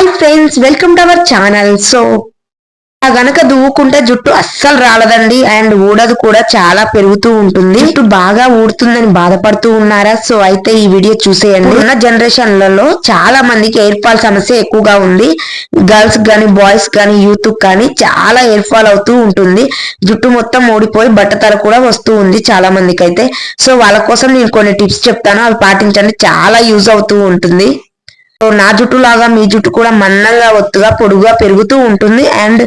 Hi friends, welcome to our channel. గనక దువ్వుకుంటే జుట్టు అస్సలు రాలదండి అండ్ ఊడదు కూడా, చాలా పెరుగుతూ ఉంటుంది. జుట్టు బాగా ఊడుతుందని బాధపడుతూ ఉన్నారా? సో అయితే ఈ వీడియో చూసేయండి. ఉన్న జనరేషన్లలో చాలా మందికి ఎయిర్ ఫాల్ సమస్య ఎక్కువగా ఉంది. గర్ల్స్ గానీ బాయ్స్ గానీ యూత్ కానీ చాలా ఎయిర్ ఫాల్ అవుతూ ఉంటుంది. జుట్టు మొత్తం ఊడిపోయి బట్టతల కూడా వస్తూ ఉంది చాలా మందికి అయితే. సో వాళ్ళ కోసం నేను కొన్ని టిప్స్ చెప్తాను, అవి పాటించండి, చాలా యూజ్ అవుతూ ఉంటుంది. నా జుట్టు లాగా మీ జుట్టు కూడా మందంగా, ఒత్తుగా, పొడుగుగా పెరుగుతూ ఉంటుంది. అండ్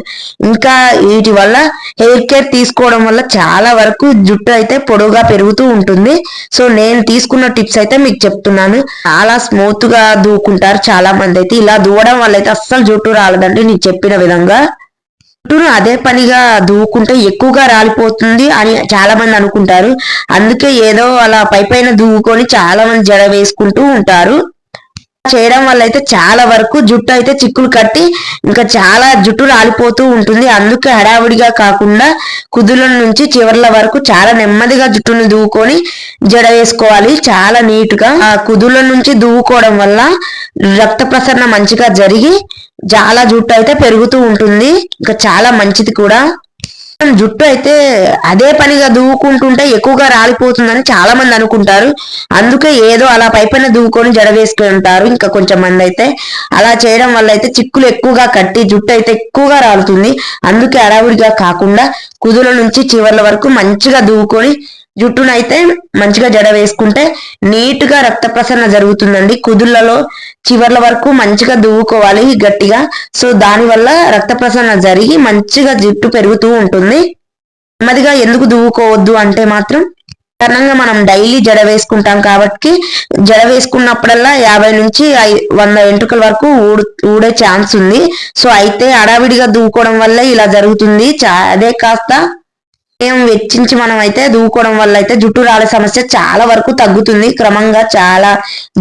ఇంకా వీటి వల్ల హెయిర్ కేర్ తీసుకోవడం వల్ల చాలా వరకు జుట్టు అయితే పొడుగుగా పెరుగుతూ ఉంటుంది. సో నేను తీసుకున్న టిప్స్ అయితే మీకు చెప్తున్నాను. చాలా స్మూత్ గా దూకుంటారు చాలా మంది అయితే. ఇలా దూవడం వల్ల అయితే అస్సలు జుట్టు రాలదండి నేను చెప్పిన విధంగా. జుట్టును అదే పనిగా దూవుకుంటే ఎక్కువగా రాలిపోతుంది అని చాలా మంది అనుకుంటారు. అందుకే ఏదో అలా పైన దూవుకొని చాలా మంది జడ వేసుకుంటూ ఉంటారు. చేయడం వల్ల అయితే చాలా వరకు జుట్టు అయితే చిక్కులు కట్టి ఇంకా చాలా జుట్టు రాలిపోతూ ఉంటుంది. అందుకే హడావుడిగా కాకుండా కుదుల నుంచి చివర్ల వరకు చాలా నెమ్మదిగా జుట్టును దువ్వుకొని జడ వేసుకోవాలి, చాలా నీట్ గా. ఆ కుదుల నుంచి దువ్వుకోవడం వల్ల రక్త ప్రసరణ మంచిగా జరిగి చాలా జుట్టు అయితే పెరుగుతూ ఉంటుంది, ఇంకా చాలా మంచిది కూడా. జుట్టు అయితే అదే పనిగా దువ్వుకుంటుంటే ఎక్కువగా రాలిపోతుందని చాలా మంది అనుకుంటారు. అందుకే ఏదో అలా పైన దువ్వుకొని జడ వేసుకుంటారు. ఇంకా కొంచెం మంది అయితే అలా చేయడం వల్ల అయితే చిక్కులు ఎక్కువగా కట్టి జుట్టు అయితే ఎక్కువగా రాలుతుంది. అందుకే అడావుడిగా కాకుండా కుదుల నుంచి చివర్ల వరకు మంచిగా దువ్వుకొని జుట్టునైతే మంచిగా జడ వేసుకుంటే నీట్ గా రక్త ప్రసరణ జరుగుతుందండి. కుదుళ్లలో చివర్ల వరకు మంచిగా దువ్వుకోవాలి గట్టిగా. సో దాని వల్ల రక్త ప్రసరణ జరిగి మంచిగా జుట్టు పెరుగుతూ ఉంటుంది. నెమ్మదిగా ఎందుకు దువ్వుకోవద్దు అంటే మాత్రం, కారణంగా మనం డైలీ జడ వేసుకుంటాం కాబట్టి జడ వేసుకున్నప్పుడల్లా 50 నుంచి 100 వెంట్రుకల వరకు ఊడే ఛాన్స్ ఉంది. సో అయితే అడావిడిగా దువ్వుకోవడం వల్ల ఇలా జరుగుతుంది. అదే కాస్త ఏం వెచ్చించి మనం అయితే దువ్వుకోవడం వల్ల అయితే జుట్టు రాలే సమస్య చాలా వరకు తగ్గుతుంది. క్రమంగా చాలా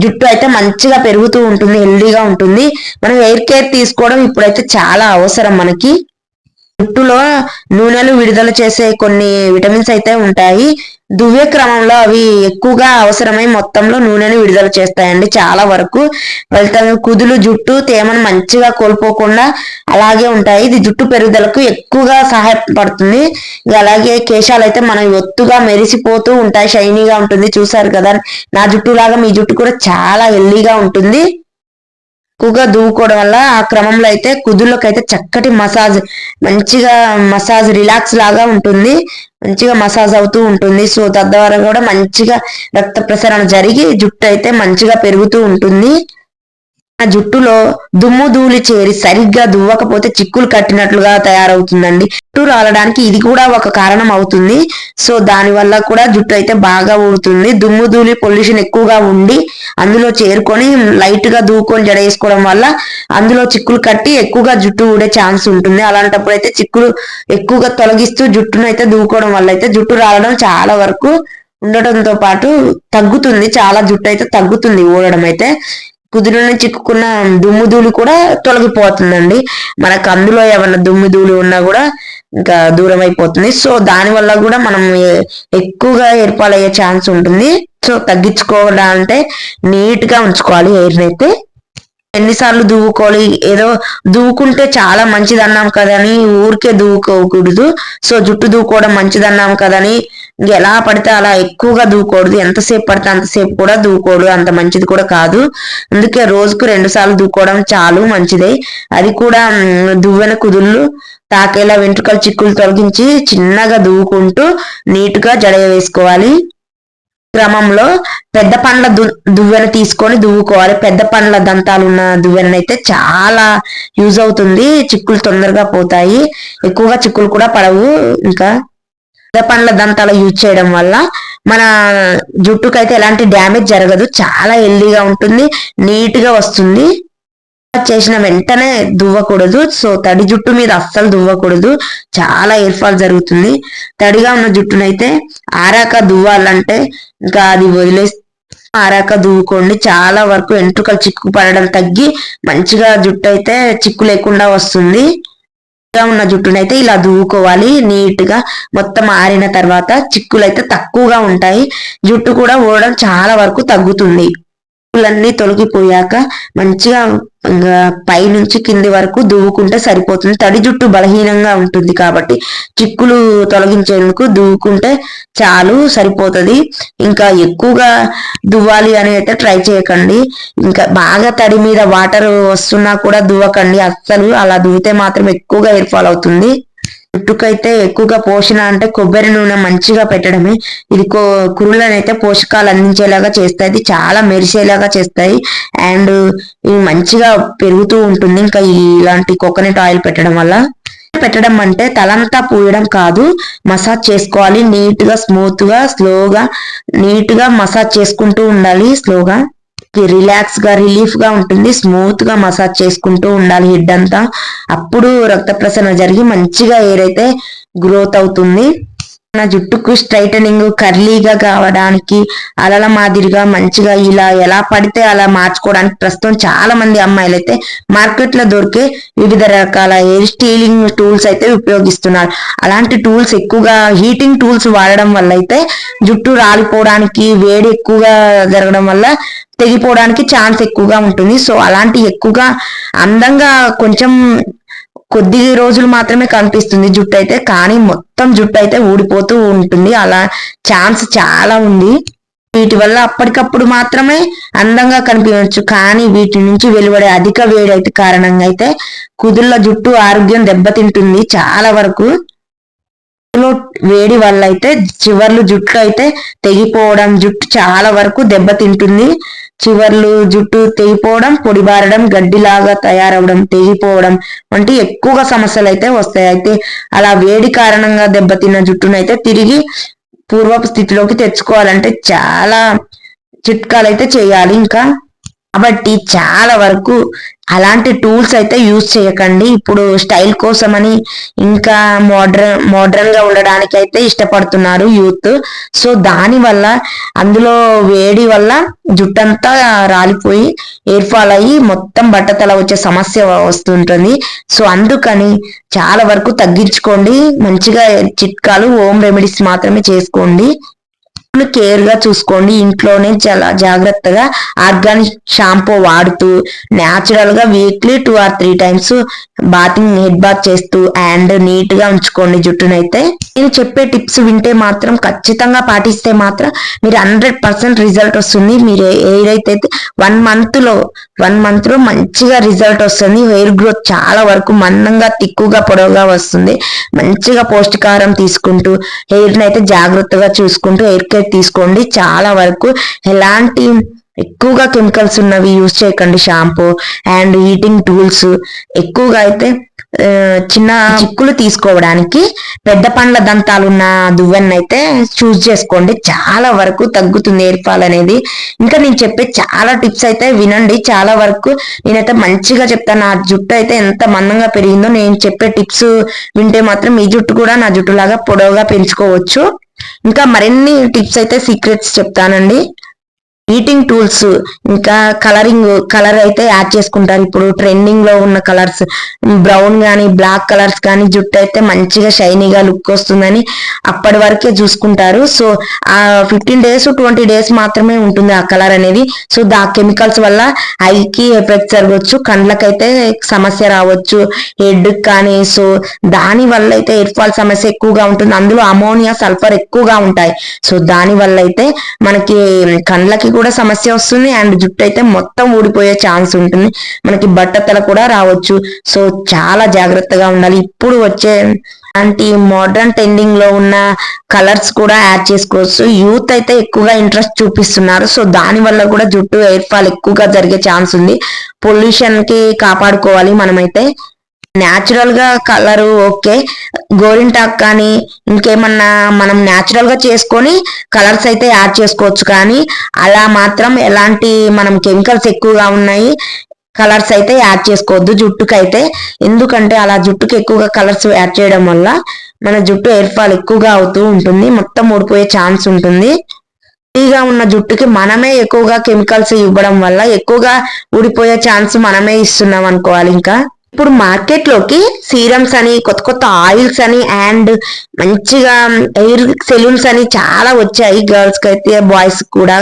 జుట్టు అయితే మంచిగా పెరుగుతూ ఉంటుంది, హెల్దీగా ఉంటుంది. మనం హెయిర్ కేర్ తీసుకోవడం ఇప్పుడైతే చాలా అవసరం మనకి. జుట్టులో నూనెలు విడుదల చేసే కొన్ని విటమిన్స్ అయితే ఉంటాయి. దువ్వే క్రమంలో అవి ఎక్కువగా అవసరమై మొత్తంలో నూనెను విడుదల చేస్తాయండి చాలా వరకు. ఫలితంగా కుదులు జుట్టు తేమను మంచిగా కోల్పోకుండా అలాగే ఉంటాయి. ఇది జుట్టు పెరుగుదలకు ఎక్కువగా సహాయపడుతుంది. అలాగే కేశాలు అయితే మనం ఒత్తుగా మెరిసిపోతూ ఉంటాయి, షైనీగా ఉంటుంది. చూసారు కదా, నా జుట్టు లాగా మీ జుట్టు కూడా చాలా హెల్దీగా ఉంటుంది. ఎక్కువగా దువ్వుకోవడం వల్ల ఆ క్రమంలో అయితే కుదుళ్ళకి అయితే చక్కటి మసాజ్, మంచిగా మసాజ్ రిలాక్స్ లాగా ఉంటుంది, మంచిగా మసాజ్ అవుతూ ఉంటుంది. సో తద్వారా కూడా మంచిగా రక్త ప్రసరణ జరిగి జుట్టు అయితే మంచిగా పెరుగుతూ ఉంటుంది. ఆ జుట్టులో దుమ్ము ధూళి చేరి సరిగ్గా దువ్వకపోతే చిక్కులు కట్టినట్లుగా తయారవుతుందండి. జుట్టు రాలడానికి ఇది కూడా ఒక కారణం అవుతుంది. సో దాని వల్ల కూడా జుట్టు అయితే బాగా ఊడుతుంది. దుమ్ము ధూళి పొల్యూషన్ ఎక్కువగా ఉండి అందులో చేరుకొని లైట్ గా దువ్వుకొని జడ వేసుకోవడం వల్ల అందులో చిక్కులు కట్టి ఎక్కువగా జుట్టు ఊడే ఛాన్స్ ఉంటుంది. అలాంటప్పుడు అయితే చిక్కులు ఎక్కువగా తొలగిస్తూ జుట్టును అయితే దువ్వుకోవడం వల్ల అయితే జుట్టు రాలడం చాలా వరకు ఉండటంతో పాటు తగ్గుతుంది. చాలా జుట్టు అయితే తగ్గుతుంది ఊడడం అయితే. కుదురుని చిక్కుకున్న దుమ్ము ధూళి కూడా తొలగిపోతుందండి. మనకు అందులో ఏమన్నా దుమ్ము ధూళి ఉన్నా కూడా ఇంకా దూరం అయిపోతుంది. సో దాని వల్ల కూడా మనం ఎక్కువగా ఏర్పాలయ్యే ఛాన్స్ ఉంటుంది. సో తగ్గించుకోవడం అంటే నీట్ గా ఉంచుకోవాలి హెయిర్ అయితే. ఎన్నిసార్లు దువ్వుకోవాలి, ఏదో దువ్వుకుంటే చాలా మంచిది అన్నాం కదని ఊరికే దువ్వుకోకూడదు. సో జుట్టు దువ్వుకోవడం మంచిది అన్నాం కదని ఎలా పడితే అలా ఎక్కువగా దువ్వుకూడదు. ఎంతసేపు పడితే అంతసేపు కూడా దువ్వుకోడు, అంత మంచిది కూడా కాదు. అందుకే రోజుకు 2 సార్లు దువ్వుకోవడం చాలు మంచిదే. అది కూడా దువ్వెన కుదుళ్ళు తాకేలా వెంట్రుకల చిక్కులు తొలగించి చిన్నగా దువ్వుకుంటూ నీట్ గా జడ వేసుకోవాలి. క్రమంలో పెద్ద పండ్ల దువ్వెన తీసుకొని దువ్వుకోవాలి. పెద్ద పండ్ల దంతాలు ఉన్న దువ్వెనైతే చాలా యూజ్ అవుతుంది, చిక్కులు తొందరగా పోతాయి, ఎక్కువగా చిక్కులు కూడా పడవు. ఇంకా పెద్ద పండ్ల దంతాలు యూజ్ చేయడం వల్ల మన జుట్టుకైతే ఎలాంటి డ్యామేజ్ జరగదు, చాలా హెల్దీగా ఉంటుంది, నీట్ గా వస్తుంది. చేసిన వెంటనే దువ్వకూడదు. సో తడి జుట్టు మీద అస్సలు దువ్వకూడదు, చాలా ఎయిర్ ఫాల్ జరుగుతుంది. తడిగా ఉన్న జుట్టునైతే ఆరాక దువ్వాలంటే ఇంకా అది వదిలేసి ఆరాక దువ్వుకోండి. చాలా వరకు వెంట్రుకలు చిక్కు పడడం తగ్గి మంచిగా జుట్టు అయితే చిక్కు లేకుండా వస్తుంది. ఉన్న జుట్టునైతే ఇలా దువ్వుకోవాలి నీట్ గా. మొత్తం ఆరిన తర్వాత చిక్కులు అయితే తక్కువగా ఉంటాయి, జుట్టు కూడా ఊడడం చాలా వరకు తగ్గుతుంది. చిక్కులన్నీ తొలగిపోయాక మంచిగా పై నుంచి కింది వరకు దువ్వుకుంటే సరిపోతుంది. తడి జుట్టు బలహీనంగా ఉంటుంది కాబట్టి చిక్కులు తొలగించేందుకు దువ్వుకుంటే చాలు, సరిపోతుంది. ఇంకా ఎక్కువగా దువ్వాలి అని అయితే ట్రై చేయకండి. ఇంకా బాగా తడి మీద వాటర్ వస్తున్నా కూడా దువ్వకండి అస్సలు. అలా దువ్వితే మాత్రం ఎక్కువగా హెయిర్ ఫాల్ అవుతుంది. జుట్టుకైతే ఎక్కువగా పోషణ అంటే కొబ్బరి నూనె మంచిగా పెట్టడమే. ఇది కురులను అయితే పోషకాలు అందించేలాగా చేస్తాయి, ఇది చాలా మెరిసేలాగా చేస్తాయి. అండ్ ఇవి మంచిగా పెరుగుతూ ఉంటుంది. ఇంకా ఇలాంటి కోకోనట్ ఆయిల్ పెట్టడం అంటే తలంతా పూయడం కాదు, మసాజ్ చేసుకోవాలి. నీట్ గా స్మూత్ గా స్లోగా నీట్ గా మసాజ్ చేసుకుంటూ ఉండాలి. స్లోగా రిలాక్స్ గా రిలీఫ్ గా ఉంటుంది. స్మూత్ గా మసాజ్ చేసుకుంటూ ఉండాలి హెడ్ అంతా. అప్పుడు రక్త ప్రసరణ జరిగి మంచిగా హెయిర్ అయితే గ్రోత్ అవుతుంది. నా జుట్టుకు స్ట్రైటనింగ్ కర్లీగా కావడానికి అలల మాదిరిగా మంచిగా ఇలా ఎలా పడితే అలా మార్చుకోవడానికి ప్రస్తుతం చాలా మంది అమ్మాయిలు అయితే మార్కెట్ లో దొరికే వివిధ రకాల హెయిర్ స్టైలింగ్ టూల్స్ అయితే ఉపయోగిస్తున్నారు. అలాంటి టూల్స్ ఎక్కువగా హీటింగ్ టూల్స్ వాడడం వల్ల అయితే జుట్టు రాలిపోవడానికి, వేడి ఎక్కువగా జరగడం వల్ల తెగిపోవడానికి ఛాన్స్ ఎక్కువగా ఉంటుంది. సో అలాంటి ఎక్కువగా అందంగా కొంచెం కొద్ది రోజులు మాత్రమే కనిపిస్తుంది జుట్టు అయితే, కానీ మొత్తం జుట్టు అయితే ఊడిపోతూ ఉంటుంది. అలా ఛాన్స్ చాలా ఉంది. వీటి వల్ల అప్పటికప్పుడు మాత్రమే అందంగా కనిపించవచ్చు, కానీ వీటి నుంచి వెలువడే అధిక వేడి అయితే కారణంగా అయితే కుదుళ్ళ జుట్టు ఆరోగ్యం దెబ్బతింటుంది చాలా వరకు. వేడి వల్ల అయితే చివర్లు జుట్టు అయితే తెగిపోవడం, జుట్టు చాలా వరకు దెబ్బతింటుంది. చివర్లు జుట్టు తెగిపోవడం, పొడిబారడం, గడ్డిలాగా తయారవడం, తెగిపోవడం వంటి ఎక్కువగా సమస్యలు అయితే వస్తాయి. అయితే అలా వేడి కారణంగా దెబ్బతిన్న జుట్టునైతే తిరిగి పూర్వపు స్థితిలోకి తెచ్చుకోవాలంటే చాలా చిట్కాలు అయితే చేయాలి. ఇంకా కాబట్టి చాలా వరకు అలాంటి టూల్స్ అయితే యూజ్ చేయకండి. ఇప్పుడు స్టైల్ కోసమని ఇంకా మోడ్రన్ గా ఉండడానికి అయితే ఇష్టపడుతున్నారు యూత్. సో దాని వల్ల అందులో వేడి వల్ల జుట్టంతా రాలిపోయి హెయిర్ ఫాల్ అయ్యి మొత్తం బట్టతల వచ్చే సమస్య వస్తుంటుంది. సో అందుకని చాలా వరకు తగ్గించుకోండి. మంచిగా చిట్కాలు హోమ్ రెమెడీస్ మాత్రమే చేసుకోండి. కేర్ గా చూసుకోండి. ఇంట్లోనే చాలా జాగ్రత్తగా ఆర్గానిక్ షాంపూ వాడుతూ న్యాచురల్ గా weekly 2 or 3 times head bath చేస్తూ అండ్ నీట్ గా ఉంచుకోండి జుట్టునైతే. నేను చెప్పే టిప్స్ వింటే మాత్రం ఖచ్చితంగా పాటిస్తే మాత్రం మీరు 100% రిజల్ట్ వస్తుంది. మీరు ఏదైతే 1 month లో మంచిగా రిజల్ట్ వస్తుంది. హెయిర్ గ్రోత్ చాలా వరకు మందంగా, తిక్కుగా, పొడవుగా వస్తుంది. మంచిగా పౌష్టికాహారం తీసుకుంటూ హెయిర్ ని అయితే జాగ్రత్తగా చూసుకుంటూ హెయిర్ కేర్ తీసుకోండి. చాలా వరకు ఎలాంటి ఎక్కువగా కెమికల్స్ ఉన్నవి యూజ్ చేయకండి. షాంపూ అండ్ హీటింగ్ టూల్స్ ఎక్కువగా అయితే చిన్న చిక్కులు తీసుకోవడానికి పెద్ద పండ్ల దంతాలున్న దువ్వెన అయితే చూస్ చేసుకోండి. చాలా వరకు తగ్గుతుంది హెయిర్ ఫాల్ అనేది. ఇంకా నేను చెప్పే చాలా టిప్స్ అయితే వినండి. చాలా వరకు నేనైతే మంచిగా చెప్తాను. నా జుట్టు అయితే ఎంత మందంగా పెరిగిందో నేను చెప్పే టిప్స్ వింటే మాత్రం మీ జుట్టు కూడా నా జుట్టు లాగా పొడవుగా పెంచుకోవచ్చు. ఇంకా మరిన్ని టిప్స్ అయితే సీక్రెట్స్ చెప్తానండి. హీటింగ్ టూల్స్ ఇంకా కలర్ అయితే యాడ్ చేసుకుంటారు. ఇప్పుడు ట్రెండింగ్ లో ఉన్న కలర్స్ బ్రౌన్ గానీ బ్లాక్ కలర్స్ కానీ జుట్టు అయితే మంచిగా షైనీగా లుక్ వస్తుందని అప్పటి వరకే చూసుకుంటారు. సో ఆ 15 days 20 days మాత్రమే ఉంటుంది ఆ కలర్ అనేది. సో దా కెమికల్స్ వల్ల ఐకి ఎఫెక్ట్ జరగవచ్చు, కండ్లకైతే సమస్య రావచ్చు, హెడ్ కానీ. సో దాని వల్ల అయితే హెయిర్ ఫాల్ సమస్య ఎక్కువగా ఉంటుంది. అందులో అమోనియా, సల్ఫర్ ఎక్కువగా ఉంటాయి. సో దాని వల్ల అయితే మనకి కండ్లకి కూడా సమస్య వస్తుంది అండ్ జుట్టు అయితే మొత్తం ఊడిపోయే ఛాన్స్ ఉంటుంది. మనకి బట్టతల కూడా రావచ్చు. సో చాలా జాగ్రత్తగా ఉండాలి. ఇప్పుడు వచ్చే అలాంటి మోడర్న్ ట్రెండింగ్ లో ఉన్న కలర్స్ కూడా యాడ్ చేసుకోవచ్చు. యూత్ అయితే ఎక్కువగా ఇంట్రెస్ట్ చూపిస్తున్నారు. సో దాని వల్ల కూడా జుట్టు హెయిర్ ఫాల్ ఎక్కువగా జరిగే ఛాన్స్ ఉంది. పొల్యూషన్ కి కాపాడుకోవాలి మనమైతే. న్యాచురల్ గా కలరు ఓకే, గోరింటాక్ కానీ ఇంకేమన్నా మనం న్యాచురల్ గా చేసుకొని కలర్స్ అయితే యాడ్ చేసుకోవచ్చు. కానీ అలా మాత్రం ఎలాంటి మనం కెమికల్స్ ఎక్కువగా ఉన్నాయి కలర్స్ అయితే యాడ్ చేసుకోవద్దు జుట్టుకైతే. ఎందుకంటే అలా జుట్టుకి ఎక్కువగా కలర్స్ యాడ్ చేయడం వల్ల మన జుట్టు హెయిర్ ఫాల్ ఎక్కువగా అవుతూ ఉంటుంది, మొత్తం ఊడిపోయే ఛాన్స్ ఉంటుంది. ఫ్రీగా ఉన్న జుట్టుకి మనమే ఎక్కువగా కెమికల్స్ ఇవ్వడం వల్ల ఎక్కువగా ఊడిపోయే ఛాన్స్ మనమే ఇస్తున్నాం అనుకోవాలి. ఇంకా ఇప్పుడు మార్కెట్ లోకి సీరమ్స్ అని కొత్త కొత్త ఆయిల్స్ అని అండ్ మంచిగా హెయిర్ సెలూన్స్ అని చాలా వచ్చాయి, గర్ల్స్ కి అయితే బాయ్స్ కూడా.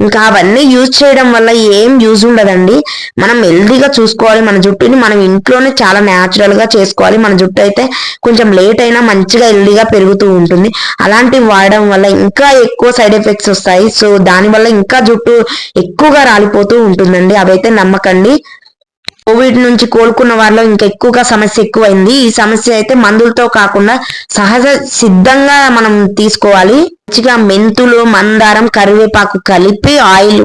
ఇంకా అవన్నీ యూజ్ చేయడం వల్ల ఏం యూజ్ ఉండదండి. మనం హెల్దీగా చూసుకోవాలి మన జుట్టుని, మనం ఇంట్లోనే చాలా న్యాచురల్ గా చేసుకోవాలి. మన జుట్టు అయితే కొంచెం లేట్ అయినా మంచిగా హెల్దీగా పెరుగుతూ ఉంటుంది. అలాంటివి వాడడం వల్ల ఇంకా ఎక్కువ సైడ్ ఎఫెక్ట్స్ వస్తాయి. సో దాని వల్ల ఇంకా జుట్టు ఎక్కువగా రాలిపోతూ ఉంటుందండి. అవైతే నమ్మకండి. కోవిడ్ నుంచి కోలుకున్న వారిలో ఇంకా ఎక్కువగా సమస్య ఎక్కువైంది. ఈ సమస్య అయితే మందులతో కాకుండా సహజ సిద్ధంగా మనం తీసుకోవాలి. మంచిగా మెంతులు, మందారం, కరివేపాకు కలిపి ఆయిల్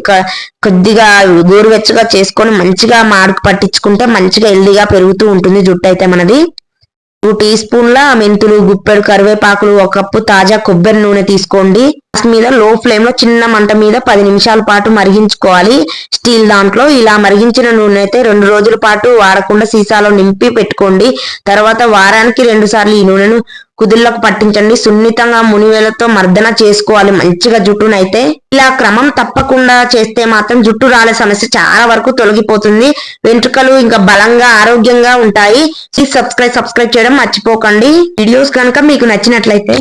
కొద్దిగా గోరువెచ్చగా చేసుకొని మంచిగా మాడుకు పట్టించుకుంటే మంచిగా హెల్దీగా పెరుగుతూ ఉంటుంది జుట్టు అయితే మనది. 2 టీ స్పూన్ల మెంతులు, గుప్పెడు కరివేపాకులు, 1 కప్పు తాజా కొబ్బరి నూనె తీసుకోండి. గ్యాస్ మీద లో ఫ్లేమ్ లో చిన్న మంట మీద 10 నిమిషాల పాటు మరిగించుకోవాలి. స్టీల్ దాంట్లో ఇలా మరిగించిన నూనె అయితే 2 రోజుల పాటు వాడకుండా సీసాలో నింపి పెట్టుకోండి. తర్వాత వారానికి 2 సార్లు ఈ నూనెను కుదుళ్లకు పట్టించండి. సున్నితంగా మునివేలతో మర్దన చేసుకోవాలి మంచిగా జుట్టునైతే. ఇలా క్రమం తప్పకుండా చేస్తే మాత్రం జుట్టు రాలే సమస్య చాలా వరకు తొలగిపోతుంది. వెంట్రుకలు ఇంకా బలంగా ఆరోగ్యంగా ఉంటాయి. ప్లీజ్ సబ్స్క్రైబ్ చేయడం మర్చిపోకండి. వీడియోస్ కనుక మీకు నచ్చినట్లయితే